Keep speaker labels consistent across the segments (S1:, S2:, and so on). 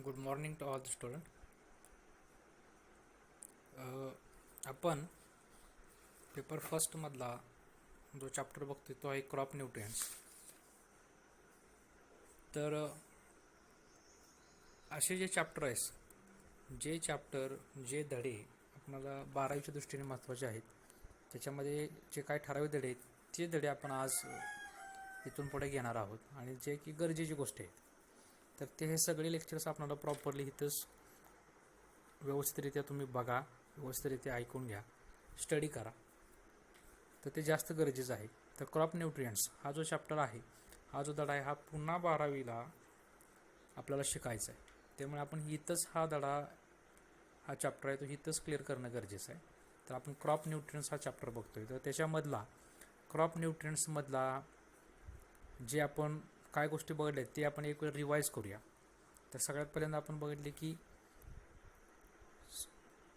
S1: Good morning to all the student. आपण paper फर्स्टमधला जो चॅप्टर बघतोय तो आहे क्रॉप न्यूट्रिएंट्स. तर असे जे चॅप्टर आहेत, जे धडे आपल्याला 12वीच्या दृष्टीने महत्त्वाचे आहेत, त्याच्यामध्ये जे काही ठराविक धडे आहेत ते धडे आपण आज इथून पुढे घेणार आहोत आणि जे की गरजेची गोष्ट आहे. तर ते हे सगळे लेक्चर्स आपल्याला प्रॉपरली इथंच व्यवस्थितरित्या तुम्ही बघा, व्यवस्थितरित्या ऐकून घ्या, स्टडी करा. तर ते जास्त गरजेचं आहे. तर क्रॉप न्यूट्रिएंट्स हा जो चॅप्टर आहे, हा जो धडा आहे, हा पुन्हा 12वीला आपल्याला शिकायचा आहे. त्यामुळे आपण इथंच हा चॅप्टर आहे तो इथंच क्लिअर करणं गरजेचं आहे. तर आपण क्रॉप न्यूट्रिएंट्स हा चॅप्टर बघतोय. तर त्याच्यामधला क्रॉप न्यूट्रिएंट्समधला जे आपण काय गोष्टी बघितल्या ते आपण एक वेळ रिवाईज करूया. तर सगळ्यात पहिल्यांदा आपण बघितले की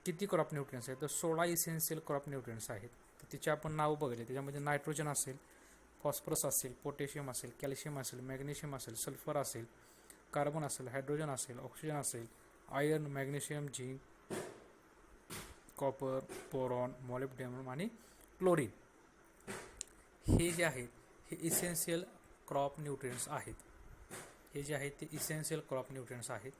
S1: किती क्रॉप न्यूट्रिएंट्स आहेत. तर 16 इसेन्शियल क्रॉप न्यूट्रिएंट्स आहेत. तर तिचे आपण नाव बघितले. त्याच्यामध्ये नायट्रोजन असेल, फॉस्फरस असेल, पोटॅशियम असेल, कॅल्शियम असेल, मॅग्नेशियम असेल, सल्फर असेल, कार्बन असेल, हायड्रोजन असेल, ऑक्सिजन असेल, iron, magnesium, zinc, copper, boron, molybdenum आणि क्लोरीन हे जे आहेत हे इसेन्शियल क्रॉप न्यूट्रिएंट्स आहेत. हे जे आहेत ते इसेन्शियल क्रॉप न्यूट्रिएंट्स आहेत.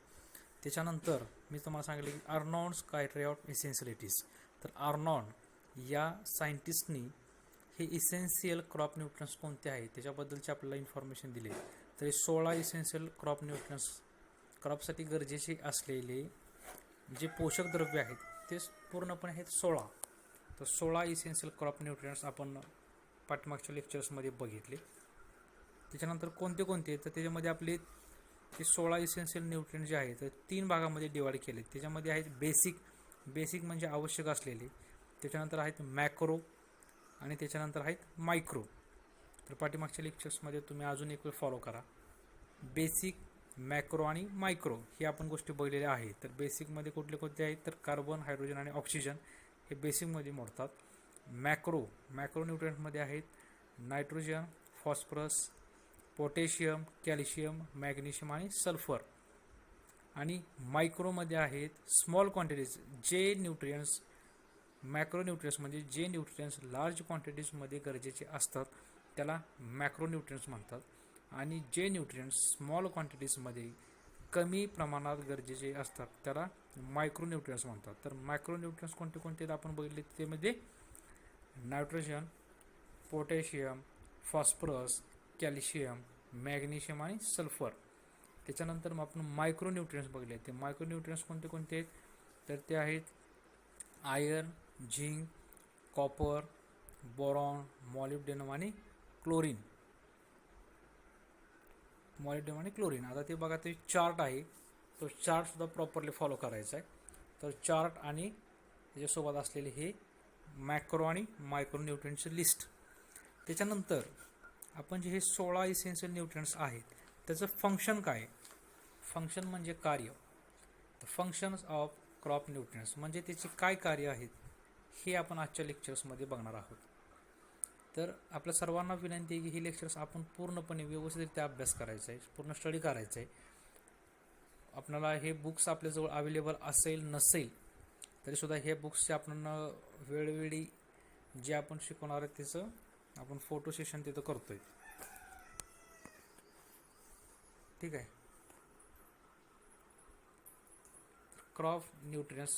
S1: त्याच्यानंतर मी तुम्हाला सांगितले की अर्नॉन्स क्रायटेरिया ऑफ इसेन्शियलिटीज. तर अर्नॉन या सायंटिस्टनी हे इसेन्शियल क्रॉप न्यूट्रिएंट्स कोणते आहेत त्याच्याबद्दलची आपल्याला इन्फॉर्मेशन दिली. तर हे 16 इसेन्शियल क्रॉप न्यूट्रिएंट्स, क्रॉपसाठी गरजेचे असलेले जे पोषक द्रव्य आहेत ते पूर्णपणे आहेत 16. तर 16 इसेन्शियल क्रॉप न्यूट्रिएंट्स आपण पाठमागच्या लेक्चर्समध्ये बघितले. त्याच्यानंतर कोणते तर त्याच्यामध्ये आपले ते 16 इसेन्शियल न्यूट्रिएंट जे आहेत तर 3 भागामध्ये डिवाइड केले. त्याच्यामध्ये आहेत बेसिक म्हणजे आवश्यक असलेले, त्याच्यानंतर आहेत मॅक्रो आणि त्याच्यानंतर आहेत मायक्रो. तर पाठीमागच्या लेक्चर्समध्ये तुम्ही अजून एक वेळ फॉलो करा. बेसिक, मॅक्रो आणि मायक्रो हे आपण गोष्टी बघितलेल्या आहेत. तर बेसिकमध्ये कुठले आहेत तर कार्बन, हायड्रोजन आणि ऑक्सिजन हे बेसिकमध्ये मोडतात. मॅक्रो न्यूट्रिएंटमध्ये आहेत nitrogen, phosphorus, potassium, calcium, magnesium आणि सल्फर. आणि मायक्रोमध्ये आहेत स्मॉल क्वांटिटीज जे न्यूट्रिएंट्स. मॅक्रो न्यूट्रिएंट्स म्हणजे जे न्यूट्रिएंट्स लार्ज क्वांटिटीजमध्ये गरजेचे असतात त्याला मॅक्रो न्यूट्रिएंट्स म्हणतात. आणि जे न्यूट्रिएंट्स स्मॉल क्वांटिटीजमध्ये कमी प्रमाणात गरजेचे असतात त्याला मायक्रो न्यूट्रिएंट्स म्हणतात. तर मायक्रो न्यूट्रिएंट्स कोणते आपण बघितले त्यामध्ये nitrogen, potassium, phosphorus, calcium, magnesium आणि सल्फर. त्याच्यानंतर मग आपण मायक्रो न्यूट्रिएंट्स बघले. ते मायक्रो न्यूट्रिएंट्स कोणते आहेत तर ते आहेत iron, zinc, copper, boron, molybdenum आणि क्लोरीन. आता ते बघा, ते चार्ट आहे, तो चार्टसुद्धा प्रॉपरली फॉलो करायचा आहे. तर चार्ट आणि त्याच्यासोबत असलेले हे मॅक्रो आणि मायक्रो न्यूट्रिएंट्सची लिस्ट. त्याच्यानंतर आपण जे हे 16 इसेन्शियल न्यूट्रिएंट्स आहेत त्याचं फंक्शन काय, फंक्शन म्हणजे कार्य. The functions of crop nutrients म्हणजे त्याचे काय कार्य आहेत हे आपण आजच्या लेक्चर्समध्ये बघणार आहोत. तर आपल्या सर्वांना विनंती आहे की ही लेक्चर्स आपण पूर्णपणे व्यवस्थितरित्या अभ्यास करायचा आहे, पूर्ण स्टडी करायचा आहे. आपल्याला हे बुक्स आपल्याजवळ अवेलेबल असेल नसेल तरीसुद्धा हे बुक्सचे आपण वेळोवेळी जे आपण शिकवणार आहे त्याचं आपण फोटो सेशन तिथं करतोय. ठीक आहे. Crop nutrients,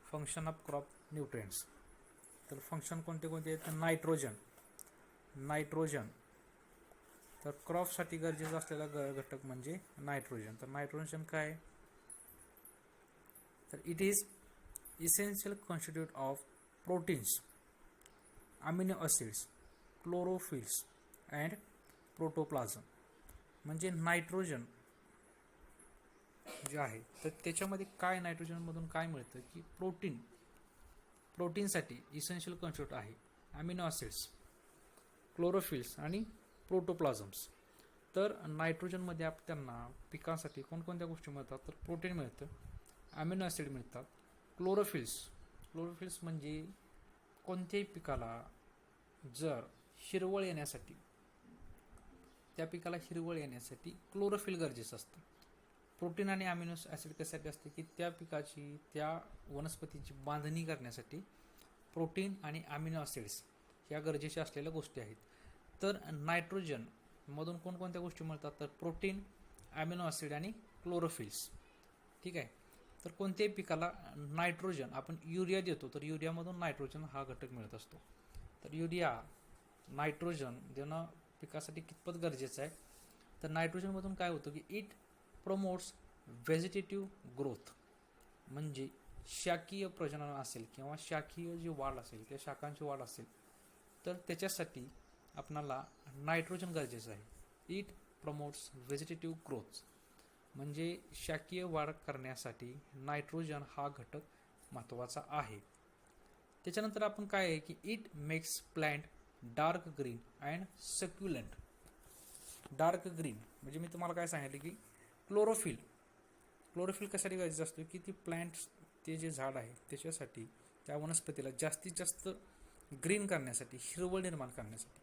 S1: function of crop nutrients. तर फंक्शन कोणते आहेत तर नायट्रोजन. तर क्रॉपसाठी गरजेचा असलेला घटक म्हणजे नायट्रोजन. तर नायट्रोजन काय तर it is essential constitute of proteins, amino acids, chlorophylls and protoplasm. म्हणजे नायट्रोजन जे आहे तर त्याच्यामध्ये काय, नायट्रोजनमधून काय मिळतं की प्रोटीनसाठी इसेन्शियल कॉन्स्टिट्यूट आहे अमिनो ॲसिड्स, क्लोरोफिल्स आणि प्रोटोप्लाझम्स. तर नायट्रोजनमध्ये त्यांना पिकांसाठी कोणकोणत्या गोष्टी मिळतात तर प्रोटीन मिळतं, अमिनो ॲसिड मिळतात, क्लोरोफिल्स म्हणजे कोणत्याही पिकाला जर त्या पिकाला हिरवळ येण्यासाठी क्लोरोफिल गरजेचं असतं. प्रोटीन आणि अमिनो ॲसिड कशासाठी असते की त्या पिकाची त्या वनस्पतीची बांधणी करण्यासाठी प्रोटीन आणि अमिनो ॲसिड्स ह्या गरजेच्या असलेल्या गोष्टी आहेत. तर नायट्रोजन मधून कोणकोणत्या गोष्टी मिळतात तर प्रोटीन, अमिनो ॲसिड आणि क्लोरोफिल्स. ठीक आहे. तर कोणत्याही पिकाला नायट्रोजन आपण युरिया देतो तर युरियामधून नायट्रोजन हा घटक मिळत असतो. तर युरिया नायट्रोजन देणं पिकासाठी कितपत गरजेचं आहे तर नायट्रोजनमधून काय होतं की इट प्रमोट्स व्हेजिटेटिव्ह ग्रोथ, म्हणजे शाकीय प्रजनन असेल किंवा शाकीय जी वाढ असेल त्या शाखांची वाढ असेल तर त्याच्यासाठी आपणाला नायट्रोजन गरजेचं आहे. इट प्रमोट्स व्हेजिटेटिव्ह ग्रोथ म्हणजे शाकीय वाढ करण्यासाठी नायट्रोजन हा घटक महत्त्वाचा आहे. त्याच्यानंतर आपण काय आहे की it makes plant dark green and succulent. Dark green म्हणजे मी तुम्हाला काय सांगितलं की क्लोरोफिल कशासाठी गरजेचं असतो की ती प्लांट्स ते जे झाड आहे त्याच्यासाठी त्या वनस्पतीला जास्तीत जास्त ग्रीन करण्यासाठी, हिरवळ निर्माण करण्यासाठी.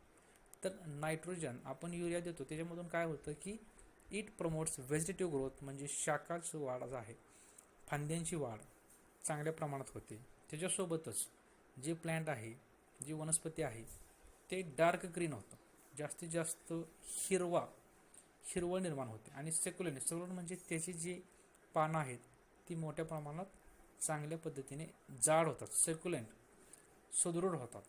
S1: तर नायट्रोजन आपण युरिया देतो त्याच्यामधून काय होतं की इट प्रमोट्स व्हेजिटेटिव्ह ग्रोथ म्हणजे शाखाची वाढ आहे, फांद्यांची वाढ चांगल्या प्रमाणात होते. त्याच्यासोबतच जे प्लांट आहे, जी वनस्पती आहे ते डार्क ग्रीन होतं, जास्तीत जास्त हिरवळ निर्माण होते. आणि सेक्युलंट म्हणजे त्याची जी पानं आहेत ती मोठ्या प्रमाणात चांगल्या पद्धतीने जाड होतात, सेक्युलंट सुदृढ होतात.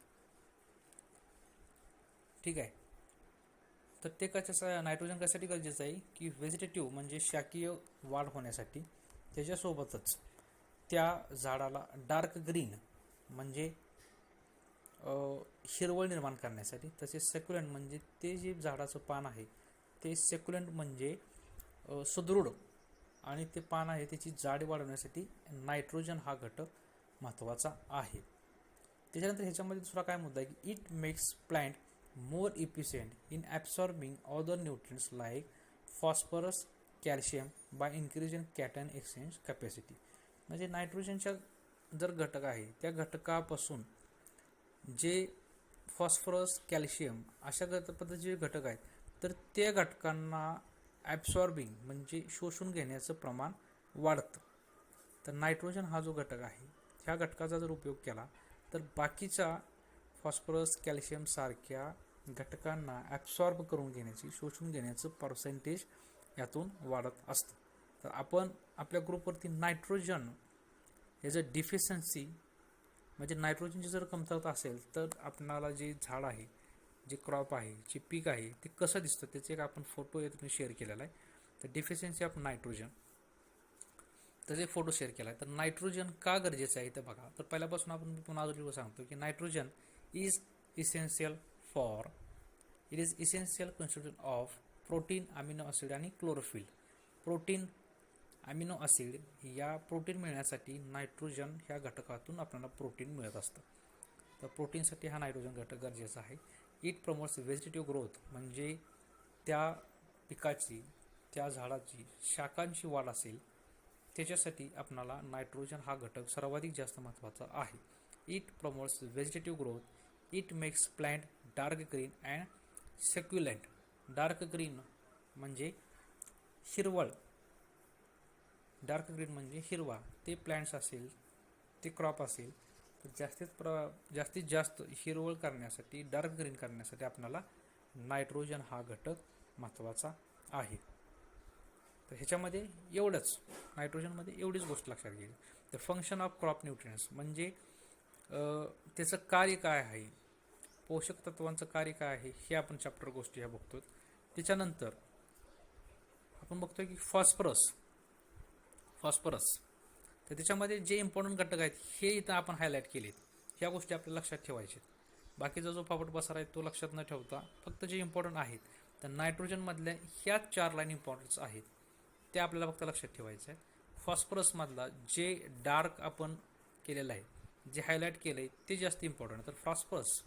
S1: ठीक आहे. तर ते कशाचं नायट्रोजन कशासाठी गरजेचं आहे की व्हेजिटेटिव्ह म्हणजे शाकीय वाढ होण्यासाठी, त्याच्यासोबतच त्या झाडाला डार्क ग्रीन म्हणजे हिरवळ निर्माण करण्यासाठी, तसेच सेक्युलंट म्हणजे ते जे झाडाचं पान आहे ते सेक्युलंट म्हणजे सुदृढ आणि ते पान आहे त्याची जाडी वाढवण्यासाठी नायट्रोजन हा घटक महत्त्वाचा आहे. त्याच्यानंतर ह्याच्यामध्ये दुसरा काय मुद्दा आहे की it makes plant more efficient in absorbing other nutrients like phosphorus, calcium by increasing cation exchange capacity. म्हणजे नायट्रोजनच्या जर घटक आहे त्या घटकापासून जे फॉस्फरस, कॅल्शियम अशा पद्धतीचे घटक आहेत तर त्या घटकांना ॲब्सॉर्बिंग म्हणजे शोषून घेण्याचं प्रमाण वाढतं. तर नायट्रोजन हा जो घटक आहे ह्या घटकाचा जर उपयोग केला तर बाकीच्या फॉस्फरस, कॅल्शियम सारख्या घटकांना ॲब्सॉर्ब करून घेण्याची, शोषून घेण्याचं पर्सेंटेज यातून वाढत असतं. तर आपण आपल्या ग्रुपवरती नायट्रोजन याचं डिफिशियन्सी म्हणजे नायट्रोजनची जर कमतरता असेल तर आपणाला जे झाड आहे, जे क्रॉप आहे, जे पीक आहे ते कसं दिसतं त्याचे एक आपण फोटो यातून शेअर केलेला आहे. तर डिफिशियन्सी ऑफ नायट्रोजन त्याचा एक फोटो शेअर केला आहे. तर नायट्रोजन का गरजेचं आहे तर बघा, तर पहिल्यापासून आपण पुन्हा अजून सांगतो की nitrogen is essential constituent of protein, amino acid आणि क्लोरोफिल. प्रोटीन, अमिनो ॲसिड या प्रोटीन मिळण्यासाठी नायट्रोजन ह्या घटकातून आपल्याला प्रोटीन मिळत असतं. तर प्रोटीनसाठी हा नायट्रोजन घटक गरजेचा आहे. इट प्रमोट्स व्हेजिटेटिव्ह ग्रोथ म्हणजे त्या पिकाची, त्या झाडाची शाखांची वाढ असेल त्याच्यासाठी आपणाला नायट्रोजन हा घटक सर्वाधिक जास्त महत्त्वाचा आहे. It promotes vegetative growth. It makes plant dark green and succulent. Dark green म्हणजे हिरवळ, डार्क ग्रीन म्हणजे हिरवा. ते प्लांट्स असेल, ते क्रॉप असेल तर जास्तीत जास्त हिरवळ करण्यासाठी, डार्क ग्रीन करण्यासाठी आपल्याला नायट्रोजन हा घटक महत्त्वाचा आहे. तर ह्याच्यामध्ये एवढंच, नायट्रोजनमध्ये एवढीच गोष्ट लक्षात घ्यायची. The function of crop nutrients म्हणजे त्याचं कार्य काय आहे, पोषक तत्वांचं कार्य काय आहे हे आपण चॅप्टर गोष्टी ह्या बघतो. त्याच्यानंतर आपण बघतोय की फॉस्फरस तर त्याच्यामध्ये जे इम्पॉर्टंट घटक आहेत हे इथं आपण हायलाईट केलेत. ह्या गोष्टी आपल्याला लक्षात ठेवायच्या. बाकीचा जो फापट पसार आहे तो लक्षात न ठेवता फक्त जे इम्पॉर्टंट आहेत तर नायट्रोजनमधल्या ह्या 4 लाईन इम्पॉर्टन्स आहेत त्या आपल्याला फक्त लक्षात ठेवायचं आहे. फॉस्फरसमधला जे डार्क आपण केलेलं आहे, जे हायलाईट केलं आहे ते जास्त इम्पॉर्टंट. तर फॉस्फरस,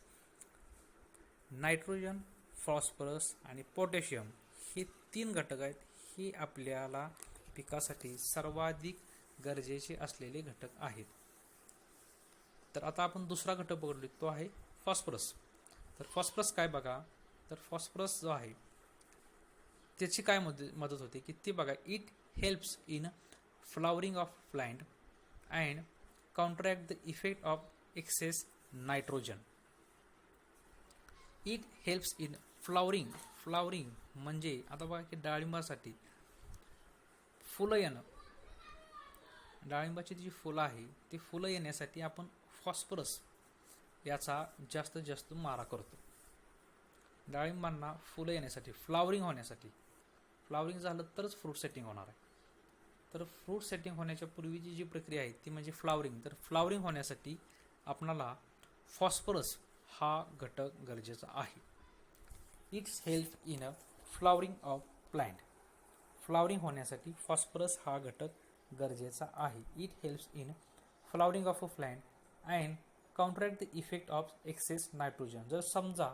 S1: नायट्रोजन, फॉस्फरस आणि पोटॅशियम हे 3 घटक आहेत. हे आपल्याला पिकासाठी सर्वाधिक गरजेचे असलेले घटक आहेत. तर आता आपण दुसरा घटक बघितलो तो आहे फॉस्फरस. तर फॉस्फरस काय बघा, तर फॉस्फरस जो आहे त्याची काय मदत होते की ते बघा, it helps in flowering of plant and counteract the effect of excess nitrogen. It helps in flowering म्हणजे आता बघा की डाळिंबासाठी फुलं येणं, डाळिंबाची जी फुलं आहे ती फुलं येण्यासाठी आपण फॉस्फरस याचा जास्तीत जास्त मारा करतो. डाळिंबांना फुलं येण्यासाठी, फ्लावरिंग होण्यासाठी, फ्लावरिंग झालं तरच फ्रूट सेटिंग होणार आहे. तर फ्रूट सेटिंग होण्याच्या पूर्वीची जी प्रक्रिया आहे ती म्हणजे फ्लावरिंग. तर फ्लावरिंग होण्यासाठी आपणाला फॉस्फरस हा घटक गरजेचा आहे. Its help in a flowering of plant. Flowering होण्यासाठी फॉस्फरस हा घटक गरजेचा आहे. It helps in flowering of a plant and counteract the effect of excess nitrogen. जर समजा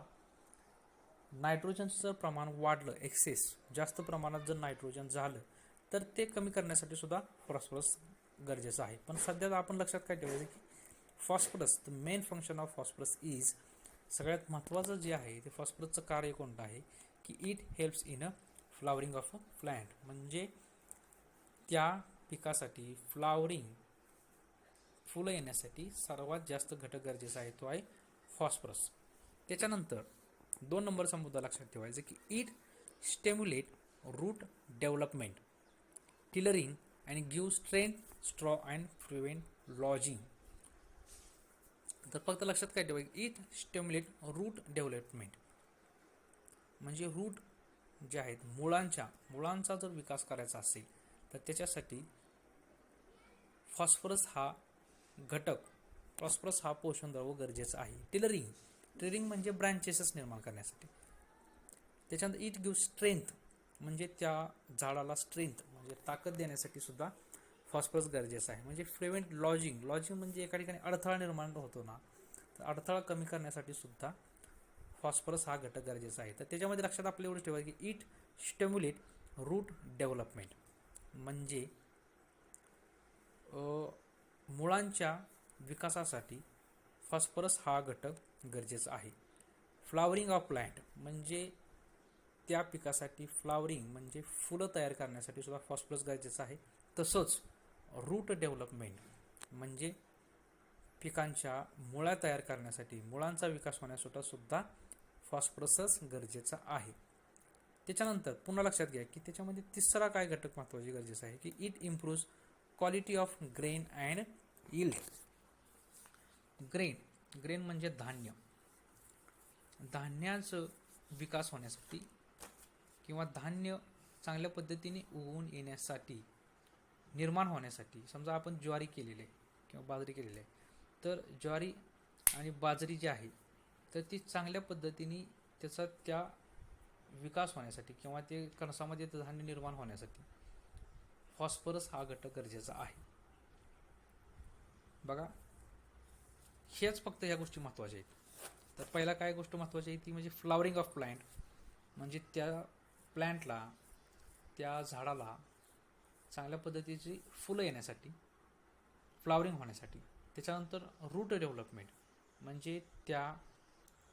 S1: नायट्रोजनचं जर प्रमाण वाढलं, एक्सेस जास्त प्रमाणात जर नायट्रोजन झालं तर ते कमी करण्यासाठी सुद्धा फॉस्फरस गरजेचं आहे. पण सध्या आपण लक्षात काय ठेवायचं की phosphorus, the main function of phosphorus is, सगळ्यात महत्त्वाचं जे आहे ते फॉस्फरसचं कार्य कोणतं आहे की it helps in a flowering of a plant. म्हणजे त्या पिकासाठी फ्लावरिंग, फुलं येण्यासाठी सर्वात जास्त घटक गरजेचा आहे तो आहे फॉस्फरस. त्याच्यानंतर 2 नंबरचा मुद्दा लक्षात ठेवायचा की it stimulate root development, tillering and give strength, straw and prevent lodging. तर फक्त लक्षात काय ठेवायचं, इट स्टिम्युलेट रूट डेव्हलपमेंट म्हणजे रूट जे आहेत मुळांचा जर विकास करायचा असेल तर त्याच्यासाठी फॉस्फरस हा घटक, फॉस्फरस हा पोषणद्रव्य गरजेचा आहे. टिलरिंग म्हणजे ब्रँचेसेस निर्माण करण्यासाठी. त्याच्यानंतर इट गिव्ह स्ट्रेंथ म्हणजे त्या झाडाला स्ट्रेंथ म्हणजे ताकद देण्यासाठी सुद्धा फॉस्फरस गरजेचं आहे. म्हणजे प्रिव्हेंट लॉजिंग म्हणजे एका ठिकाणी अडथळा निर्माण होतो ना, तर अडथळा कमी करण्यासाठी सुद्धा फॉस्फरस हा घटक गरजेचा आहे. तर त्याच्यामध्ये लक्षात आपल्या एवढं ठेवायचं की इट स्टिम्युलेट रूट डेव्हलपमेंट म्हणजे मुळांच्या विकासासाठी फॉस्फरस हा घटक गरजेचा आहे. फ्लावरिंग ऑफ प्लांट म्हणजे त्या पिकासाठी फ्लावरिंग म्हणजे फुलं तयार करण्यासाठी सुद्धा फॉस्फरस गरजेचं आहे. तसंच रूट डेव्हलपमेंट म्हणजे पिकांच्या मुळा तयार करण्यासाठी, मुळांचा विकास होण्यासाठी सुद्धा फॉस्फरसच गरजेचा आहे. त्याच्यानंतर पुन्हा लक्षात घ्या की त्याच्यामध्ये तिसरा काय घटक महत्त्वाचे गरजेचं आहे की it improves quality of grain and yield. Grain म्हणजे धान्याचं विकास होण्यासाठी किंवा धान्य चांगल्या पद्धतीने उगवून येण्यासाठी, निर्माण होण्यासाठी. समजा आपण ज्वारी केलेली आहे किंवा बाजरी केलेली आहे, तर ज्वारी आणि बाजरी जी आहे तर ती चांगल्या पद्धतीने त्याचा त्या विकास होण्यासाठी किंवा ते कणसामध्ये धान्य निर्माण होण्यासाठी फॉस्फरस हा घटक गरजेचा आहे. बघा, हेच फक्त ह्या गोष्टी महत्त्वाच्या आहेत. तर पहिला काय गोष्ट महत्त्वाची आहे ती म्हणजे फ्लावरिंग ऑफ प्लांट म्हणजे त्या प्लांटला, त्या झाडाला चांगल्या पद्धतीची फुलं येण्यासाठी, फ्लावरिंग होण्यासाठी. त्याच्यानंतर रूट डेव्हलपमेंट म्हणजे त्या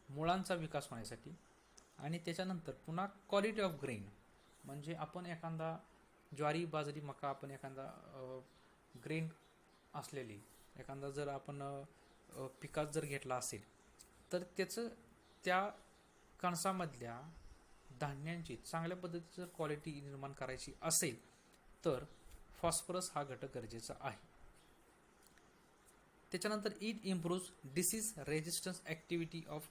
S1: मुळांचा विकास होण्यासाठी. आणि त्याच्यानंतर पुन्हा क्वालिटी ऑफ ग्रेन म्हणजे आपण एखादा ज्वारी, बाजरी, मका आपण एखादा ग्रेन असलेली एखादा जर आपण पिकात जर घेतला असेल तर त्याचं त्या कणसामधल्या धान्यांची चांगल्या पद्धतीची जर क्वालिटी निर्माण करायची असेल तर फॉस्फरस हा घटक गरजेचा आहे. त्याच्यानंतर it improves disease resistance activity of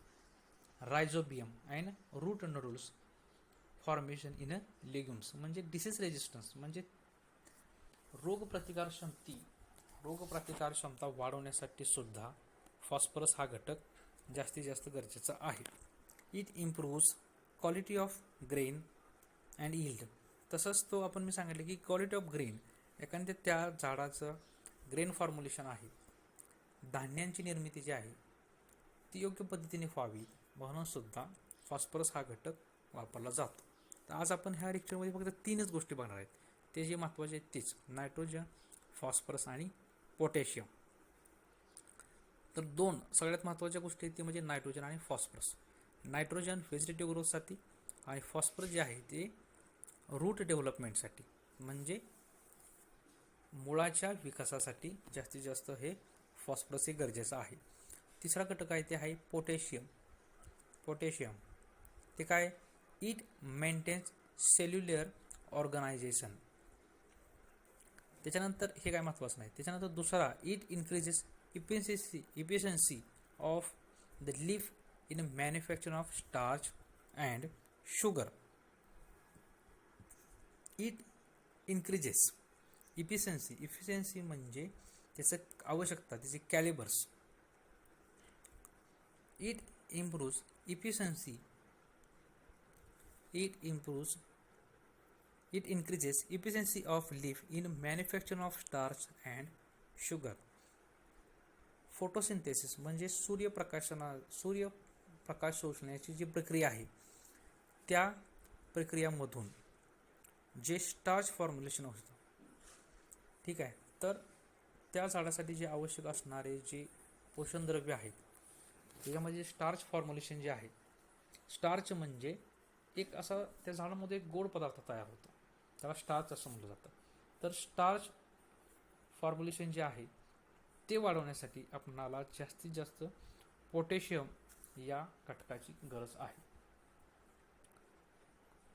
S1: rhizobium and root nodules formation in a legumes म्हणजे डिसीज रेजिस्टन्स म्हणजे रोगप्रतिकार क्षमता वाढवण्यासाठी सुद्धा फॉस्फरस हा घटक जास्तीत जास्त गरजेचा आहे. It improves quality of grain and yield. तसंच तो आपण मी सांगितलं की क्वालिटी ऑफ ग्रेन एखाद्या त्या झाडाचं ग्रेन फॉर्म्युलेशन आहे, धान्यांची निर्मिती जी आहे ती योग्य पद्धतीने व्हावी म्हणून सुद्धा फॉस्फरस हा घटक वापरला जातो. तर आज आपण ह्या लेक्चरमध्ये फक्त 3च गोष्टी बघणार आहेत. ते जे महत्त्वाचे आहेत तेच नायट्रोजन, फॉस्फरस आणि पोटॅशियम. तर 2 सगळ्यात महत्त्वाच्या गोष्टी आहेत ते म्हणजे नायट्रोजन आणि फॉस्फरस. नायट्रोजन व्हेजिटेटिव्ह ग्रोथसाठी आणि फॉस्फरस जे आहे ते रूट डेव्हलपमेंटसाठी म्हणजे मुळाच्या विकासासाठी जास्तीत जास्त हे फॉस्फरस हे गरजेचं आहे. तिसरा घटक आहे ते आहे पोटॅशियम. ते काय? It maintains cellular organisation. त्याच्यानंतर हे काय महत्त्वाचं नाही. त्याच्यानंतर दुसरा, it increases efficiency of the leaf in manufacture of starch and sugar. It increases efficiency म्हणजे त्याचं आवश्यकता, त्याचे calibres. It improves efficiency. It increases efficiency of leaf in manufacture of starch and sugar. Photosynthesis म्हणजे सूर्यप्रकाश शोषण्याची जी प्रक्रिया आहे त्या प्रक्रियामधून जे स्टार्च फॉर्म्युलेशन होतं, ठीक आहे, तर त्या झाडासाठी जे आवश्यक असणारे जे पोषण द्रव्य आहेत त्याच्यामध्ये स्टार्च फॉर्म्युलेशन जे आहे, स्टार्च म्हणजे एक असा त्या झाडामध्ये एक गोड पदार्थ तयार होतो, त्याला स्टार्च असं म्हटलं जातं. तर स्टार्च फॉर्म्युलेशन जे आहे ते वाढवण्यासाठी आपणाला जास्तीत जास्त पोटॅशियम या घटकाची गरज आहे.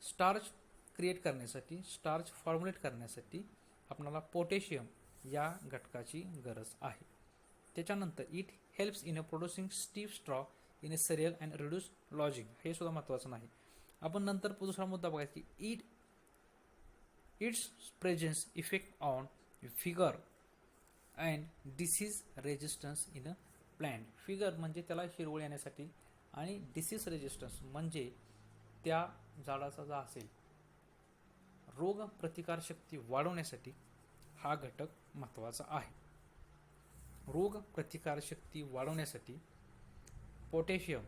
S1: स्टार्च क्रिएट करण्यासाठी, स्टार्च फॉर्म्युलेट करण्यासाठी आपणाला पोटॅशियम या घटकाची गरज आहे. त्याच्यानंतर it helps in producing stiff straw in a cereal and reduce lodging. हे सुद्धा महत्त्वाचं नाही. आपण नंतर दुसरा मुद्दा बघायचा की it's presence effect on figure and disease resistance in a plant. Figure म्हणजे त्याला हिरवळ येण्यासाठी आणि डिसीज रेजिस्टन्स म्हणजे त्या झाडाचा जो असेल रोग प्रतिकारशक्ती वाढवण्यासाठी हा घटक महत्त्वाचा आहे. रोग प्रतिकारशक्ती वाढवण्यासाठी पोटॅशियम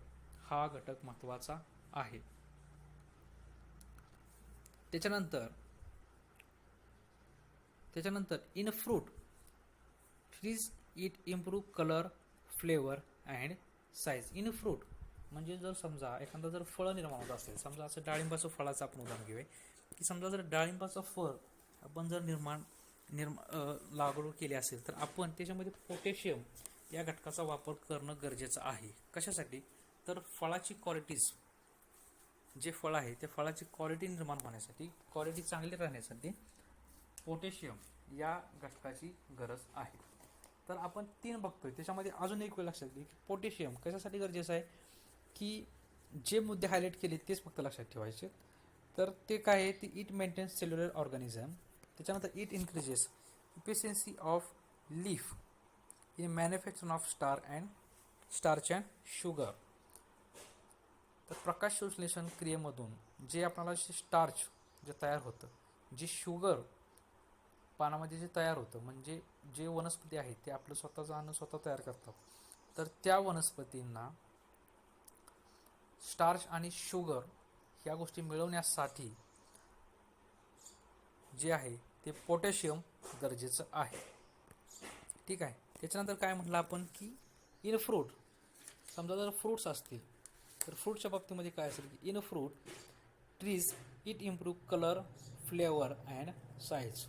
S1: हा घटक महत्त्वाचा आहे. त्याच्यानंतर in fruit trees it improve colour, flavour and size. In fruit म्हणजे जर समजा एखादा जर फळं निर्माण होत असेल, समजा असं डाळिंबाचं फळाचं आपण उदाहरण घेऊया की समजा जर डाळिंबाचं फळ आपण जर लागवड केली असेल तर आपण त्याच्यामध्ये पोटॅशियम या घटकाचा वापर करणं गरजेचं आहे. कशासाठी? तर फळाची क्वालिटीज, जे फळ आहे त्या फळाची क्वालिटी निर्माण होण्यासाठी, क्वालिटी चांगली राहण्यासाठी पोटॅशियम या घटकाची गरज आहे. तर आपण 3 बघतोय, त्याच्यामध्ये अजून एक वेळ लक्षात घे की पोटॅशियम कशासाठी गरजेचं आहे, की जे मुद्दे हायलाईट केले तेच फक्त लक्षात ठेवायचे. तर ते काय आहे, ती इट मेंटेन्स सेल्युलर ऑर्गॅनिझम. त्याच्यानंतर it increases efficiency of leaf in manufacture of starch and sugar. तर प्रकाश संश्लेषण क्रियेमधून जे आपल्याला स्टार्च जे तयार होतं, जे शुगर पानामध्ये जे तयार होतं, म्हणजे जे वनस्पती आहेत ते आपलं स्वतःचं अन्न स्वतः तयार करतात, तर त्या वनस्पतींना स्टार्च आणि शुगर ह्या गोष्टी मिळवण्यासाठी जे आहे ते पोटॅशियम गरजेचं आहे. ठीक आहे. त्याच्यानंतर काय म्हटलं आपण की इन फ्रूट, समजा जर फ्रूट्स असतील तर फ्रूटच्या बाबतीमध्ये काय असेल की in fruit trees it improve colour, flavour and size.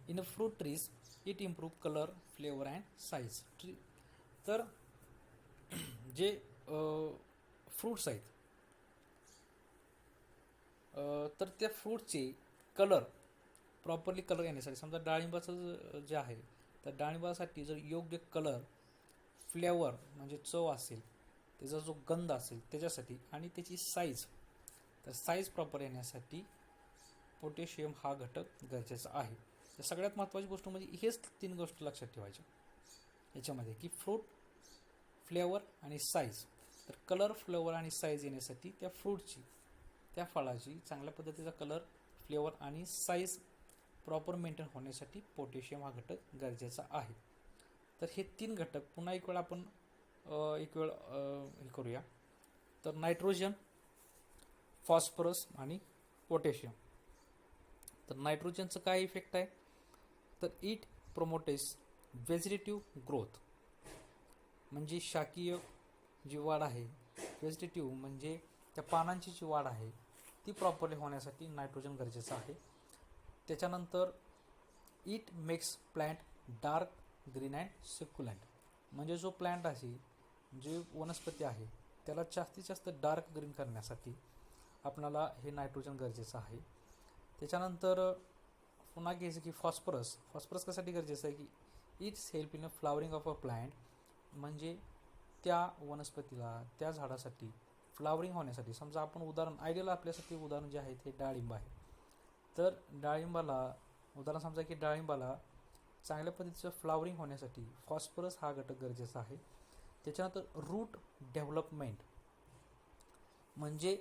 S1: In fruit trees it improve colour, flavour and size. तर जे फ्रूट्स आहेत तर त्या फ्रूटचे कलर प्रॉपरली कलर येण्यासाठी, समजा डाळिंबाचं जे आहे तर डाळिंबासाठी जर योग्य कलर, फ्लेवर म्हणजे चव असेल, त्याचा जो गंध असेल त्याच्यासाठी, आणि त्याची साईज, तर साईज प्रॉपर येण्यासाठी पोटॅशियम हा घटक गरजेचा आहे. तर सगळ्यात महत्त्वाची गोष्ट म्हणजे हेच 3 गोष्टी लक्षात ठेवायच्या याच्यामध्ये की फ्रूट, फ्लेवर आणि साईज. तर कलर, फ्लेवर आणि साईज येण्यासाठी त्या फ्रूटची, त्या फळाची चांगल्या पद्धतीचा कलर, फ्लेवर आणि साईज प्रॉपर मेंटेन होण्यासाठी पोटॅशियम हा घटक गरजेचा आहे. तर हे 3 घटक पुन्हा एक वेळ आपण हे करूया. तर नायट्रोजन, फॉस्फरस आणि पोटॅशियम. तर नायट्रोजनचं काय इफेक्ट आहे, तर इट प्रोमोटेस व्हेजिटेटिव्ह ग्रोथ, म्हणजे शाकीय जी वाढ आहे, व्हेजिटेटिव्ह म्हणजे त्या पानांची जी वाढ आहे ती प्रॉपरली होण्यासाठी नायट्रोजन गरजेचं आहे. त्याच्यानंतर it makes plant dark green and succulent. म्हणजे जो प्लांट आहे, जे वनस्पती आहे, त्याला जास्तीत जास्त डार्क ग्रीन करण्यासाठी आपल्याला हे नायट्रोजन गरजेचं आहे. त्याच्यानंतर पुन्हा घ्यायचं की फॉस्फरस कशासाठी गरजेचं आहे की it's help in a flowering of a plant. म्हणजे त्या वनस्पतीला, त्या झाडासाठी फ्लावरिंग होण्यासाठी, समजा आपण उदाहरण आयडियल आपल्यासाठी उदाहरण जे आहे ते डाळिंब आहे. तर डाळिंबाला उदाहरण समजा की डाळिंबाला चांगल्या पद्धतीचं फ्लावरिंग होण्यासाठी फॉस्फरस हा घटक गरजेचा आहे. त्याच्यानंतर रूट डेव्हलपमेंट, म्हणजे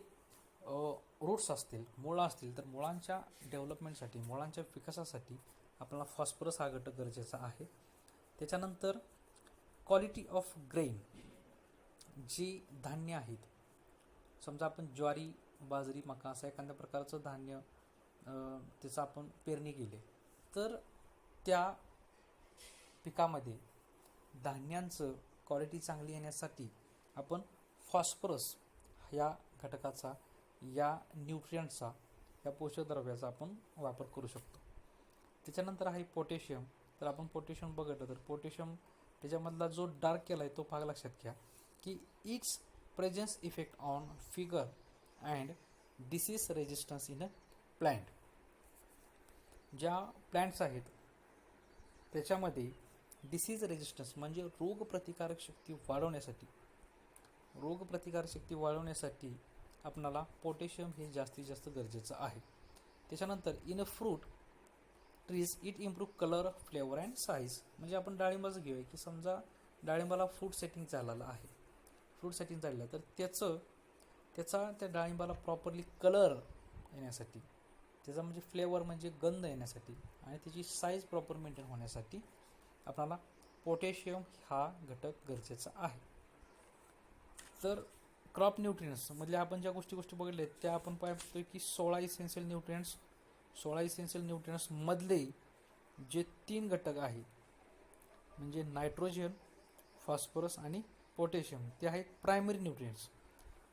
S1: रूट्स असतील, मुळं असतील, तर मुळांच्या डेव्हलपमेंटसाठी, मुळांच्या विकासासाठी आपल्याला फॉस्फरस हा घटक गरजेचा आहे. त्याच्यानंतर क्वालिटी ऑफ ग्रेन, जी धान्य आहेत, समजा आपण ज्वारी, बाजरी, मका असं एखाद्या प्रकारचं धान्य त्याचं आपण पेरणी केली, तर त्या पिकामध्ये धान्यांचं क्वालिटी चांगली येण्यासाठी आपण फॉस्फरस या घटकाचा, या न्यूट्रियंटचा, या पोषक द्रव्याचा आपण वापर करू शकतो. त्याच्यानंतर आहे पोटॅशियम. तर आपण पोटॅशियम बघितलं तर पोटॅशियम त्याच्यामधला जो डार्क केला आहे तो भाग लक्षात घ्या की it's presence effect on figure and disease resistance in a plant. ज्या प्लांट्स आहेत त्याच्यामध्ये डिसीज रेजिस्टन्स म्हणजे रोगप्रतिकारक शक्ती वाढवण्यासाठी आपणाला पोटॅशियम हे जास्तीत जास्त गरजेचं आहे. त्याच्यानंतर in a fruit trees it improve colour, flavour and size. म्हणजे आपण डाळिंबाचं घेऊया की समजा डाळिंबाला फ्रूट सेटिंग झालेलं आहे, तर त्याचा त्या डाळिंबाला प्रॉपरली कलर येण्यासाठी, त्याचा म्हणजे फ्लेवर म्हणजे गंध येण्यासाठी आणि त्याची साईज प्रॉपर मेंटेन होण्यासाठी आपल्याला पोटॅशियम हा घटक गरजेचा आहे. तर क्रॉप न्यूट्रियंट्स मधल्या आपण ज्या गोष्टी बघितल्या त्या आपण पाहतोय की 16 इसेन्शियल न्यूट्रियंट्स मधले जे 3 घटक आहेत म्हणजे नायट्रोजन, फॉस्फरस आणि पोटॅशियम, ते आहेत प्रायमरी न्यूट्रियंट्स.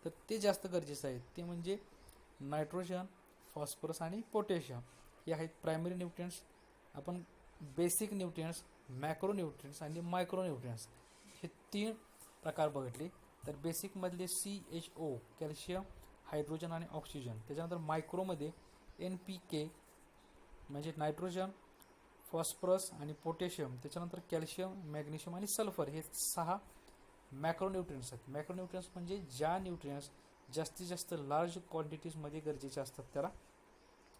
S1: तर ते जास्त गरजेचं आहेत. ते म्हणजे नायट्रोजन, फॉस्फरस आणि पोटॅशियम हे आहेत प्रायमरी न्यूट्रियंट्स. आपण बेसिक न्यूट्रियंट्स, मॅक्रो न्यूट्रियंट्स आणि मायक्रो न्यूट्रियंट्स हे 3 प्रकार बघितले. तर बेसिकमधले CHO, कॅल्शियम, हायड्रोजन आणि ऑक्सिजन. त्याच्यानंतर मायक्रोमध्ये NPK म्हणजे नायट्रोजन, फॉस्फरस आणि पोटॅशियम. त्याच्यानंतर कॅल्शियम, मॅग्नेशियम आणि सल्फर हे 6 मॅक्रोन्यूट्रियंट्स आहेत. मॅक्रोन्यूट्रियंट्स म्हणजे ज्या न्यूट्रियंट्स जास्तीत जास्त लार्ज क्वांटिटीजमध्ये गरजेचे असतात त्याला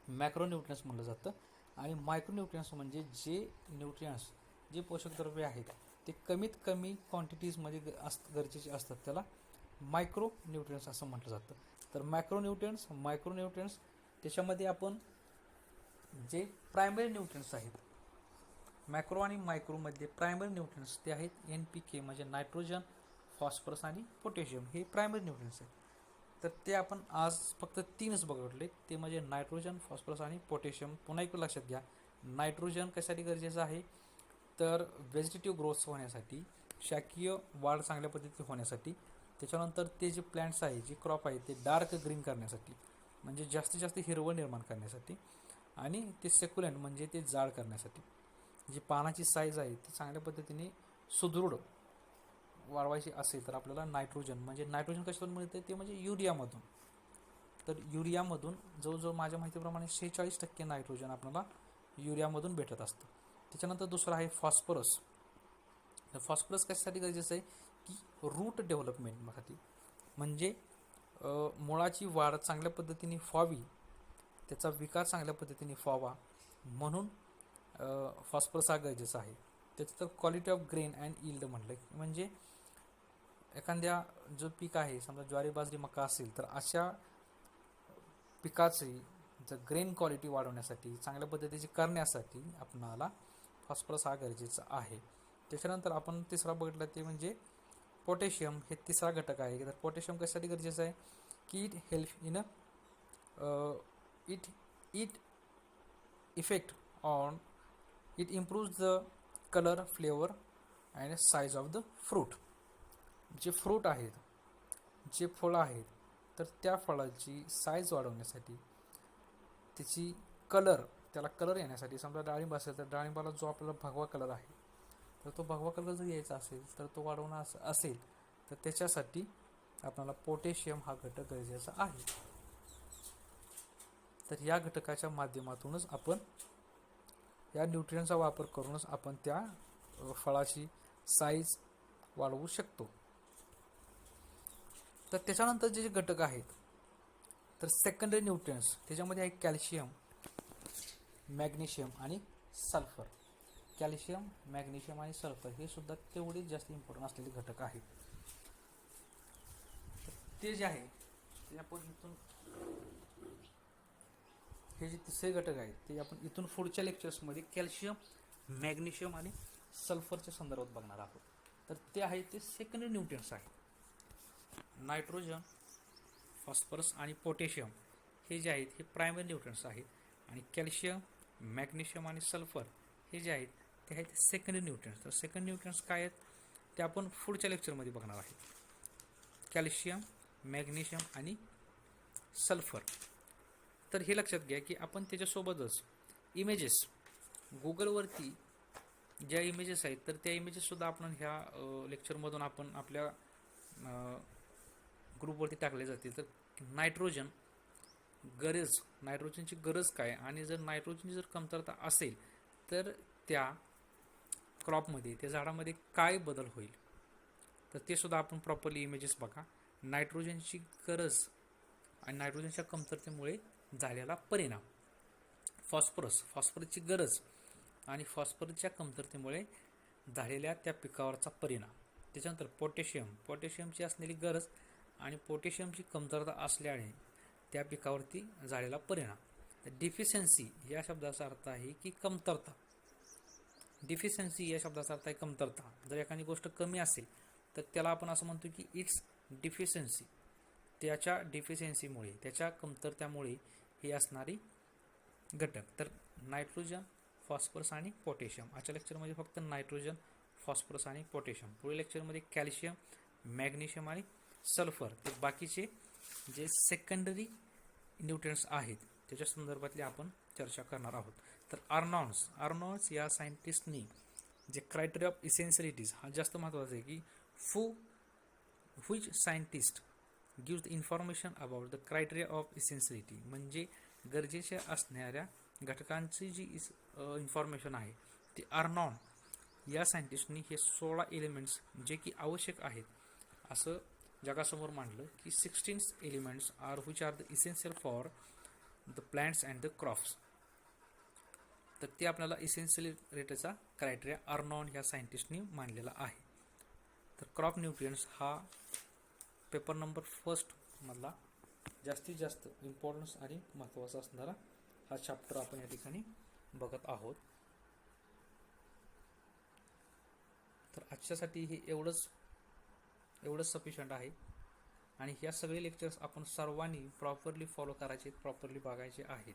S1: मॅक्रोन्यूट्रियंट्स म्हटलं जातं. आणि मायक्रोन्यूट्रियंट्स म्हणजे जे पोषक द्रव्ये आहेत ते कमीत कमी क्वांटिटीजमध्ये गरजेचे असतात त्याला मायक्रोन्यूट्रियंट्स असं म्हटलं जातं. तर मॅक्रोन्यूट्रियंट्स, मायक्रोन्यूट्रियंट्स, त्याच्यामध्ये आपण जे प्रायमरी न्यूट्रियंट्स आहेत, मॅक्रो आणि मायक्रोमधले प्रायमरी न्यूट्रियंट्स ते आहेत NPK म्हणजे नायट्रोजन, फॉस्फरस आणि पोटॅशियम हे प्रायमरी न्यूट्रियंट्स आहेत. तर ते आपण आज फक्त 3च बघितले, ते म्हणजे नायट्रोजन, फॉस्फरस आणि पोटॅशियम. पुन्हा एक लक्षात घ्या, नायट्रोजन कशासाठी गरजेचं आहे तर व्हेजिटेटिव्ह ग्रोथ होण्यासाठी, शाकीय वाढ चांगल्या पद्धतीने होण्यासाठी. त्याच्यानंतर ते जे प्लॅन्ट्स आहे, जे क्रॉप आहे ते डार्क ग्रीन करण्यासाठी म्हणजे जास्तीत जास्त हिरवळ निर्माण करण्यासाठी. आणि ते सेक्युलंट म्हणजे ते जाड करण्यासाठी. जी पानाची साईज आहे ती चांगल्या पद्धतीने सुदृढ वाढवायची असेल तर आपल्याला नायट्रोजन कशातून मिळते ते म्हणजे युरियामधून. तर युरियामधून जवळजवळ माझ्या माहितीप्रमाणे 46% नायट्रोजन आपल्याला युरियामधून भेटत असतं. त्याच्यानंतर दुसरं आहे फॉस्फरस. तर फॉस्फरस कशासाठी गरजेचं आहे की रूट डेव्हलपमेंटसाठी म्हणजे मुळाची वाढ चांगल्या पद्धतीने व्हावी, त्याचा विकास चांगल्या पद्धतीने व्हावा म्हणून फॉस्फरस हा गरजेचा आहे. त्याच्यानंतर quality of grain and yield म्हटलं म्हणजे एखाद्या जो पीक आहे, समजा ज्वारी, बाजरी, मका असेल, तर अशा पिकाची जर ग्रेन क्वालिटी वाढवण्यासाठी, चांगल्या पद्धतीची करण्यासाठी आपणाला फॉस्फरस हा गरजेचा आहे. त्याच्यानंतर आपण तिसरा बघितला ते म्हणजे पोटॅशियम हे तिसरा घटक आहे. तर पोटॅशियम कशासाठी गरजेचं आहे की it help in it effect on it improves the colour, flavour and size of the fruit. जे फ्रूट आहेत, जे फळं आहेत, तर त्या फळाची साईज वाढवण्यासाठी, त्याची कलर त्याला कलर येण्यासाठी, समजा डाळिंब असेल तर डाळिंबाला जो आपल्याला भगवा कलर आहे, तर तो भगवा कलर जर यायचा असेल तर तो वाढवणं असेल तर त्याच्यासाठी आपल्याला पोटॅशियम हा घटक गरजेचा आहे. तर या घटकाच्या माध्यमातूनच आपण, या न्यूट्रियनचा वापर करूनच आपण त्या फळाची साईज वाढवू शकतो. तर त्याच्यानंतर जे घटक आहेत, तर सेकंडरी न्यूट्रियन्स त्याच्यामध्ये आहे कॅल्शियम, मॅग्नेशियम आणि सल्फर. कॅल्शियम, मॅग्नेशियम आणि सल्फर हे सुद्धा तेवढेच जास्त इम्पॉर्टंट असलेले घटक आहेत. ते जे आहे ते आपण इथून, हे जे तिसरे घटक आहेत ते आपण इथून पुढच्या लेक्चर्समध्ये कॅल्शियम, मॅग्नेशियम आणि सल्फरच्या संदर्भात बघणार आहोत. तर ते आहे ते सेकंडरी न्यूट्रियन्स आहेत. नायट्रोजन, फॉस्फरस आणि पोटॅशियम हे जे आहेत हे प्रायमरी न्यूट्रियन्स आहेत, आणि कॅल्शियम, मॅग्नेशियम आणि सल्फर हे जे आहेत ते आहेत सेकंडरी न्यूट्रियन्स. तर सेकंड न्यूट्रियन्स काय आहेत ते आपण पुढच्या लेक्चरमध्ये बघणार आहे. कॅल्शियम, मॅग्नेशियम आणि सल्फर. तर हे लक्षात घ्या की आपण त्याच्यासोबतच इमेजेस, गुगलवरती ज्या इमेजेस आहेत तर त्या इमेजेससुद्धा आपण ह्या लेक्चरमधून आपण आपल्या ग्रुपवरती टाकले जातील. तर नायट्रोजन गरज, नायट्रोजनची गरज काय, आणि जर नायट्रोजनची जर कमतरता असेल तर त्या क्रॉपमध्ये, त्या झाडामध्ये काय बदल होईल, तर ते सुद्धा आपण प्रॉपरली इमेजेस बघा. नायट्रोजनची गरज आणि नायट्रोजनच्या कमतरतेमुळे झालेला परिणाम. फॉस्फरसची गरज आणि फॉस्फरसच्या कमतरतेमुळे झालेल्या त्या पिकावरचा परिणाम. त्याच्यानंतर पोटॅशियमची असलेली गरज आणि पोटॅशियमची कमतरता असल्याने त्या पिकावरती झालेला परिणाम. डिफिशियन्सी या शब्दाचा अर्थ आहे की कमतरता. डिफिशियन्सी या शब्दाचा अर्थ आहे कमतरता. जर एखादी गोष्ट कमी असेल तर त्याला आपण असं म्हणतो की इट्स डिफिशियन्सी. त्याच्या डिफिशियन्सीमुळे, त्याच्या कमतरतेमुळे हे असणारी घटक. तर नायट्रोजन, फॉस्फरस आणि पोटॅशियम. आजच्या लेक्चरमध्ये फक्त नायट्रोजन, फॉस्फरस आणि पोटॅशियम. पुढील लेक्चरमध्ये कॅल्शियम, मॅग्नेशियम आणि सल्फर, ते बाकीचे जे सेकंडरी न्यूट्रियन्ट्स आहेत त्याच्या संदर्भातली आपण चर्चा करणार आहोत. तर आर्नॉन्स या सायंटिस्टनी जे क्रायटेरिया ऑफ इसेन्शियलिटीज, हा जास्त महत्त्वाचा आहे की which scientist gives the information about the criteria of essentiality, म्हणजे गरजेच्या असणाऱ्या घटकांची जी इन्फॉर्मेशन आहे ती आर्नॉन या सायंटिस्टनी हे 16 एलिमेंट्स जे की आवश्यक आहेत असं जगासमोर मांडलं की 16 elements are which are the essential for the plants and the crops. तर ते आपल्याला इसेन्शियलिटीचा क्रायटेरिया आर्नॉन ह्या सायंटिस्टनी मांडलेला आहे. तर क्रॉप न्यूट्रियन्ट्स हा पेपर नंबर 1 मधला जास्तीत जास्त इम्पॉर्टन्स आणि महत्त्वाचा असणारा हा चॅप्टर आपण या ठिकाणी बघत आहोत. तर आजच्यासाठी हे एवढंच सफिशियंट आहे, आणि ह्या सगळे लेक्चर्स आपण सर्वांनी प्रॉपरली फॉलो करायचे, प्रॉपरली बघायचे आहेत.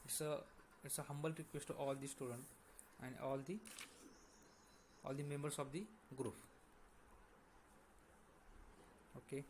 S1: It's a humble request to all the students and all the members of the group. Okay.